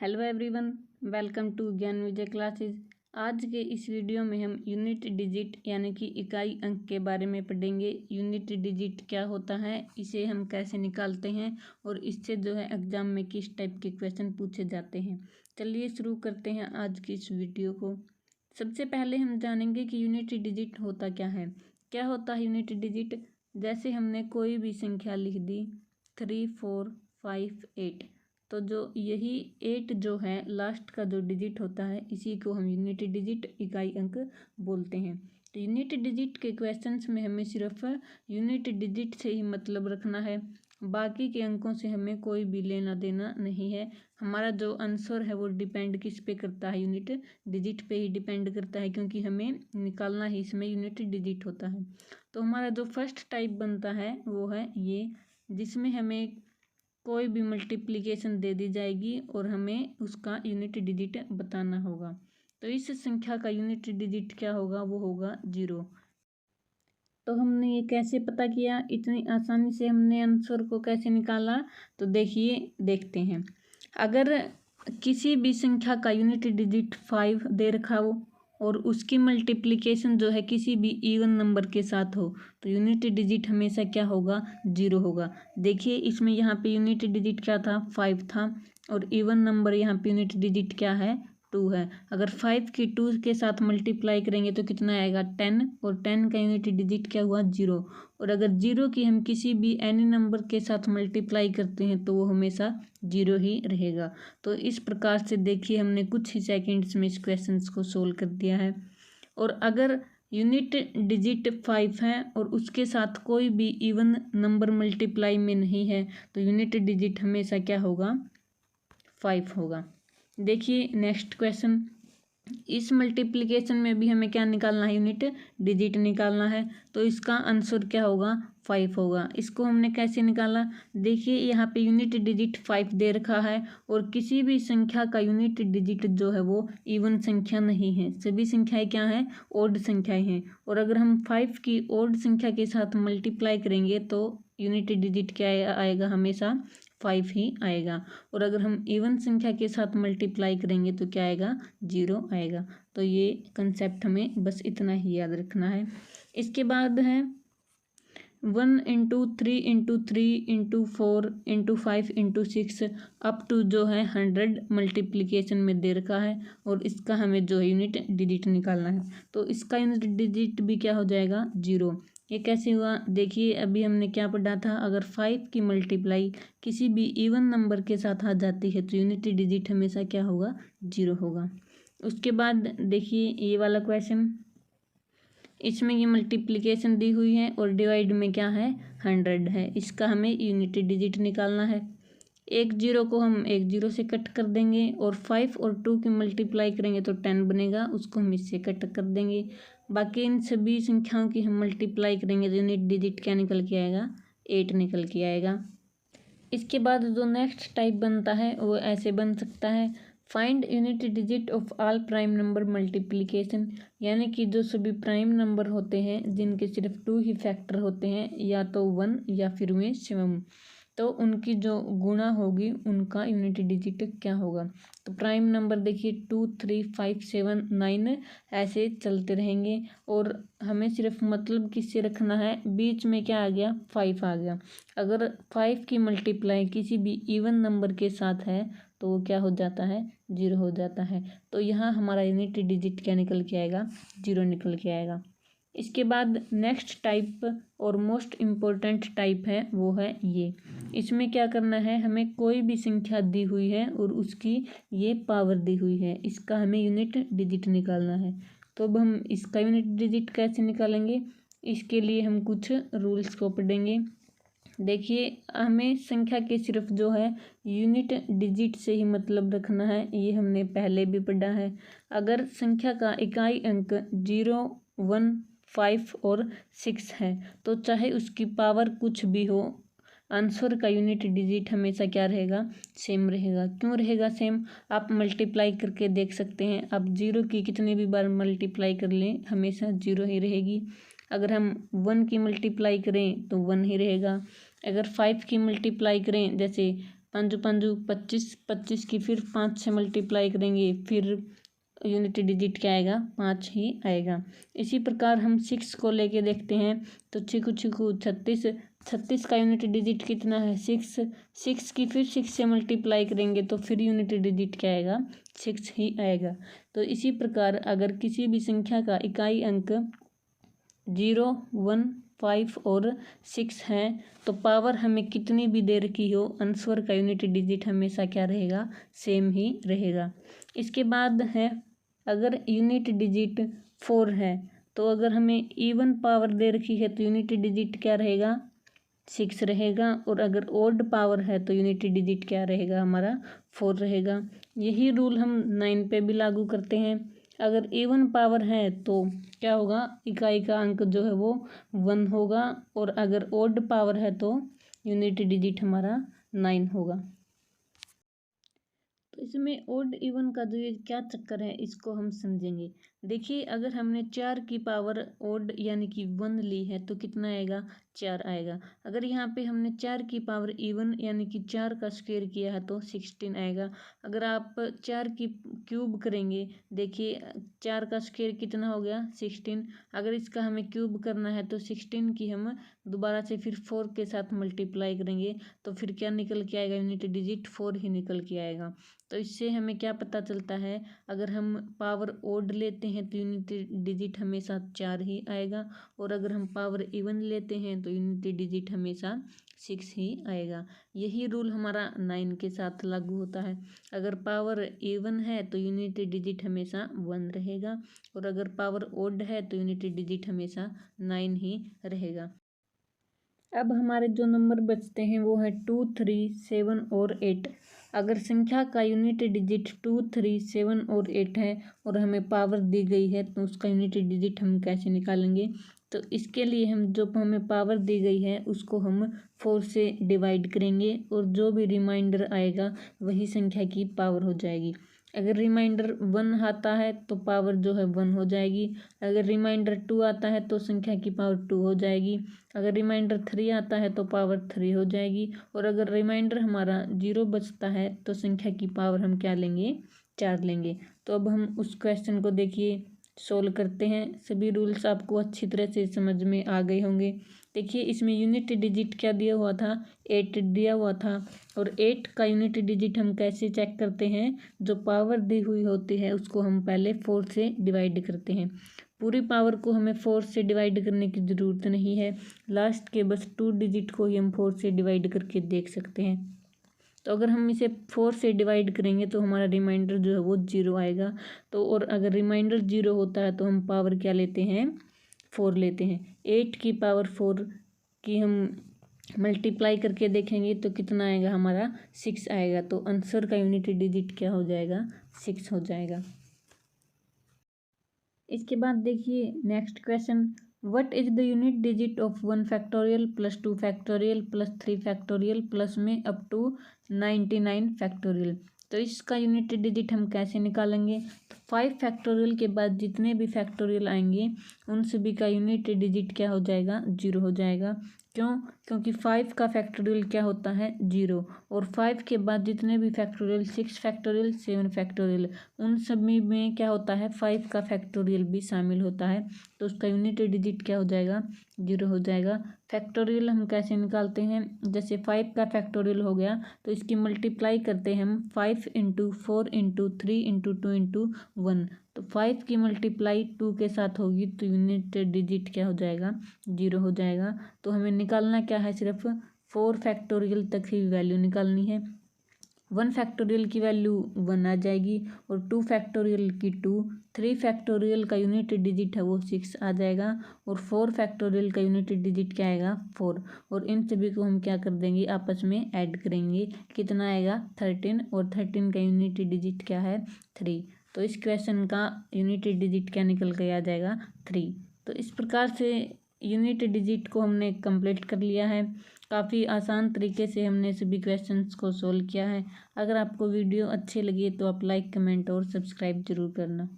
Hello everyone, welcome to ज्ञान विजय classes. आज के इस वीडियो में हम यूनिट डिजिट यानी कि इकाई अंक के बारे में पढ़ेंगे। यूनिट डिजिट क्या होता है, इसे हम कैसे निकालते हैं और इससे जो है एग्जाम में किस टाइप के क्वेश्चन पूछे जाते हैं। चलिए शुरू करते हैं आज की इस वीडियो को। सबसे पहले हम जानेंगे कि यूनिट डिजिट होता क्या है। क्या होता है यूनिट डिजिट? जैसे हमने कोई भी संख्या लिख दी 3, 4, 5, 8, तो जो यही 8 जो है लास्ट का जो डिजिट होता है इसी को हम यूनिट डिजिट इकाई अंक बोलते हैं। तो यूनिट डिजिट के क्वेश्चंस में हमें सिर्फ यूनिट डिजिट से ही मतलब रखना है, बाकी के अंकों से हमें कोई भी लेना देना नहीं है। हमारा जो आंसर है वो डिपेंड किस पे करता है? यूनिट डिजिट पे ही डिपेंड करता है, क्योंकि हमें निकालना ही इसमें यूनिट डिजिट होता है। तो हमारा जो फर्स्ट टाइप बनता है वो है ये, जिसमें हमें कोई भी मल्टीप्लिकेशन दे दी जाएगी और हमें उसका यूनिट डिजिट बताना होगा। तो इस संख्या का यूनिट डिजिट क्या होगा? वो होगा 0। तो हमने ये कैसे पता किया? इतनी आसानी से हमने आंसर को कैसे निकाला? तो देखते हैं। अगर किसी भी संख्या का यूनिट डिजिट 5 दे रखा हो और उसकी मल्टीप्लिकेशन जो है किसी भी इवन नंबर के साथ हो, तो यूनिट डिजिट हमेशा क्या होगा? 0 होगा। देखिए इसमें यहाँ पे यूनिट डिजिट क्या था? 5 था, और इवन नंबर यहाँ पे यूनिट डिजिट क्या है? 2 है। अगर 5 की 2 के साथ मल्टीप्लाई करेंगे तो कितना आएगा? 10, और 10 का यूनिट डिजिट क्या हुआ? 0। और अगर 0 की हम किसी भी एनी नंबर के साथ मल्टीप्लाई करते हैं तो वो हमेशा 0 ही रहेगा। तो इस प्रकार से देखिए हमने कुछ ही सेकंड्स में इस क्वेश्चन को सोल्व कर दिया है। और अगर यूनिट डिजिट 5 है और उसके साथ कोई भी इवन नंबर मल्टीप्लाई में नहीं है तो यूनिट डिजिट हमेशा क्या होगा? 5 होगा। देखिए नेक्स्ट क्वेश्चन। इस मल्टीप्लिकेशन में भी हमें क्या निकालना है? यूनिट डिजिट निकालना है। तो इसका आंसर क्या होगा? 5 होगा। इसको हमने कैसे निकाला? देखिए यहाँ पे यूनिट डिजिट 5 दे रखा है और किसी भी संख्या का यूनिट डिजिट जो है वो इवन संख्या नहीं है, सभी संख्याएं क्या हैं? ओड संख्याएं हैं। और अगर हम 5 की ओड संख्या के साथ मल्टीप्लाई करेंगे तो यूनिट डिजिट क्या आएगा? हमेशा 5 ही आएगा। और अगर हम इवन संख्या के साथ मल्टीप्लाई करेंगे तो क्या आएगा? 0 आएगा। तो ये कंसेप्ट हमें बस इतना ही याद रखना है। इसके बाद है 1 into 3 into 3 into 4 into 5 into 6 up to जो है 100 मल्टीप्लिकेशन में दे रखा है, और इसका हमें जो है यूनिट डिजिट निकालना है। तो इसका यूनिट डिजिट भी क्या हो जाएगा? 0। ये कैसे हुआ? देखिए अभी हमने क्या पढ़ा था, अगर 5 की मल्टीप्लाई किसी भी इवन नंबर के साथ आ जाती है तो यूनिट डिजिट हमेशा क्या होगा? 0 होगा। उसके बाद देखिए ये वाला क्वेश्चन, इसमें ये मल्टीप्लिकेशन दी हुई है और डिवाइड में क्या है? 100 है। इसका हमें यूनिट डिजिट निकालना है। एक 0 को हम एक 0 से कट कर देंगे और 5 और 2 की मल्टीप्लाई करेंगे तो 10 बनेगा, उसको हम इससे कट कर देंगे। बाकी इन सभी संख्याओं की हम मल्टीप्लाई करेंगे तो यूनिट डिजिट क्या निकल के आएगा? 8 निकल के आएगा। इसके बाद जो नेक्स्ट टाइप बनता है वो ऐसे बन सकता है, find unit digit of all prime number multiplication, यानी कि जो सभी प्राइम नंबर होते हैं जिनके सिर्फ 2 ही फैक्टर होते हैं, या तो 1 या फिर वे सेवन, तो उनकी जो गुणा होगी उनका यूनिट डिजिट क्या होगा? तो प्राइम नंबर देखिए 2, 3, 5, 7, 9 ऐसे चलते रहेंगे, और हमें सिर्फ मतलब किससे रखना है? बीच में क्या आ गया? 5 आ गया। अगर 5 की मल्टीप्लाई किसी भी इवन नंबर के साथ है तो वो क्या हो जाता है? 0 हो जाता है। तो यहाँ हमारा यूनिट डिजिट क्या निकल के आएगा? 0 निकल के आएगा। इसके बाद नेक्स्ट टाइप और मोस्ट इम्पोर्टेंट टाइप है वो है ये। इसमें क्या करना है? हमें कोई भी संख्या दी हुई है और उसकी ये पावर दी हुई है, इसका हमें यूनिट डिजिट निकालना है। तो अब हम इसका यूनिट डिजिट कैसे निकालेंगे? इसके लिए हम कुछ रूल्स को पढ़ेंगे। देखिए हमें संख्या के सिर्फ जो है यूनिट डिजिट से ही मतलब रखना है, ये हमने पहले भी पढ़ा है। अगर संख्या का इकाई अंक 0, 1, 5 और 6 है तो चाहे उसकी पावर कुछ भी हो, आंसर का यूनिट डिजिट हमेशा क्या रहेगा? सेम रहेगा। क्यों रहेगा सेम? आप मल्टीप्लाई करके देख सकते हैं। आप 0 की कितनी भी बार मल्टीप्लाई कर लें हमेशा 0 ही रहेगी। अगर हम 1 की मल्टीप्लाई करें तो 1 ही रहेगा। अगर 5 की मल्टीप्लाई करें, जैसे पाँच पाँच 25, 25 की फिर 5 से मल्टीप्लाई करेंगे, फिर यूनिट डिजिट क्या आएगा, 5 ही आएगा। इसी प्रकार हम 6 को लेके देखते हैं, तो छिकू छिकू 36, 36 का यूनिट डिजिट कितना है, 6, 6 की फिर 6 से मल्टीप्लाई करेंगे तो फिर यूनिट डिजिट क्या आएगा, 6 ही आएगा। तो इसी प्रकार अगर किसी भी संख्या का इकाई अंक 0, 1, 5 और 6 है तो पावर हमें कितनी भी दे रखी हो, आंसर का यूनिट डिजिट हमेशा क्या रहेगा, सेम ही रहेगा। इसके बाद है अगर यूनिट डिजिट 4 है, तो अगर हमें इवन पावर दे रखी है तो यूनिट डिजिट क्या रहेगा, 6 रहेगा। और अगर ओड पावर है तो यूनिट डिजिट क्या रहेगा हमारा, 4 रहेगा। यही रूल हम 9 पे भी लागू करते हैं। अगर इवन पावर है तो क्या होगा, इकाई का अंक जो है वो 1 होगा, और अगर ओड पावर है तो यूनिट डिजिट हमारा 9 होगा। तो इसमें ओड इवन का जो ये क्या चक्कर है इसको हम समझेंगे। देखिए अगर हमने 4 की पावर ओड यानी कि 1 ली है तो कितना आएगा, 4 आएगा। अगर यहाँ पे हमने 4 की पावर इवन यानी कि 4 का स्क्वायर किया है तो 16 आएगा। अगर आप 4 की क्यूब करेंगे, देखिए 4 का स्क्वायर कितना हो गया, 16। अगर इसका हमें क्यूब करना है तो 16 की हम दोबारा से फिर 4 के साथ मल्टीप्लाई करेंगे तो फिर क्या निकल के आएगा, यूनिट डिजिट 4 ही निकल के आएगा। तो इससे हमें क्या पता चलता है, अगर हम पावर ओड लेते हैं तो यूनिट डिजिट हमेशा 4 ही आएगा, और अगर हम पावर इवन लेते हैं तो यूनिट डिजिट हमेशा 6 ही आएगा। यही रूल हमारा 9 के साथ लागू होता है। अगर पावर इवन है तो यूनिट डिजिट हमेशा 1 रहेगा, और अगर पावर ओड है तो यूनिट डिजिट हमेशा 9 ही रहेगा। अब हमारे जो नंबर बचते हैं वो है 2, 3, 7 और 8। अगर संख्या का यूनिट डिजिट 2, 3, 7 और 8 है और हमें पावर दी गई है तो उसका यूनिट डिजिट हम कैसे निकालेंगे। तो इसके लिए हम जो हमें पावर दी गई है उसको हम 4 से डिवाइड करेंगे, और जो भी रिमाइंडर आएगा वही संख्या की पावर हो जाएगी। अगर रिमाइंडर 1 आता है तो पावर जो है 1 हो जाएगी। अगर रिमाइंडर 2 आता है तो संख्या की पावर 2 हो जाएगी। अगर रिमाइंडर 3 आता है तो पावर 3 हो जाएगी, और अगर रिमाइंडर हमारा 0 बचता है तो संख्या की पावर हम क्या लेंगे, 4 लेंगे। तो अब हम उस क्वेश्चन को देखिए सोल्व करते हैं। सभी रूल्स आपको अच्छी तरह से समझ में आ गए होंगे। देखिए इसमें यूनिट डिजिट क्या दिया हुआ था, 8 दिया हुआ था, और 8 का यूनिट डिजिट हम कैसे चेक करते हैं, जो पावर दी हुई होती है उसको हम पहले 4 से डिवाइड करते हैं। पूरी पावर को हमें 4 से डिवाइड करने की ज़रूरत नहीं है, लास्ट के बस 2 डिजिट को ही हम 4 से डिवाइड करके देख सकते हैं। तो अगर हम इसे 4 से डिवाइड करेंगे तो हमारा रिमाइंडर जो है वो 0 आएगा। तो और अगर रिमाइंडर 0 होता है तो हम पावर क्या लेते हैं, 4 लेते हैं। 8 की पावर 4 की हम मल्टीप्लाई करके देखेंगे तो कितना आएगा हमारा, 6 आएगा। तो आंसर का यूनिट डिजिट क्या हो जाएगा, 6 हो जाएगा। इसके बाद देखिए next question, what is the unit digit of 1 factorial plus 2 factorial plus 3 factorial plus में अप टू 99 फैक्टोरियल। तो इसका यूनिट डिजिट हम कैसे निकालेंगे। तो 5 फैक्टोरियल के बाद जितने भी फैक्टोरियल आएंगे उन सभी का यूनिट डिजिट क्या हो जाएगा, 0 हो जाएगा। क्यों, क्योंकि 5 का फैक्टोरियल क्या होता है, 0, और 5 के बाद जितने भी फैक्टोरियल 6 फैक्टोरियल 7 फैक्टोरियल उन सभी में क्या होता है, 5 का फैक्टोरियल भी शामिल होता है। तो उसका यूनिट डिजिट क्या हो जाएगा, 0 हो जाएगा। फैक्टोरियल हम कैसे निकालते हैं, जैसे 5 का फैक्टोरियल हो गया तो इसकी मल्टीप्लाई करते हैं हम 5 इंटू 4 इंटू 3 इंटू 2 इंटू 1। तो 5 की मल्टीप्लाई 2 के साथ होगी तो यूनिट डिजिट क्या हो जाएगा, 0 हो जाएगा। तो हमें निकालना क्या है, सिर्फ 4 फैक्टोरियल तक ही वैल्यू निकालनी है। 1 फैक्टोरियल की वैल्यू 1 आ जाएगी, और 2 फैक्टोरियल की 2, 3 फैक्टोरियल का यूनिट डिजिट है वो 6 आ जाएगा, और 4 फैक्टोरियल का यूनिट डिजिट क्या आएगा, 4। और इन सभी को हम क्या कर देंगे, आपस में ऐड करेंगे, कितना आएगा, 13, और 13 का यूनिट डिजिट क्या है, 3। तो इस क्वेश्चन का यूनिट डिजिट क्या निकल के आ जाएगा, 3। तो इस प्रकार से यूनिट डिजिट को हमने कंप्लीट कर लिया है। काफ़ी आसान तरीके से हमने सभी क्वेश्चंस को सोल्व किया है। अगर आपको वीडियो अच्छी लगी तो आप लाइक, कमेंट और सब्सक्राइब जरूर करना।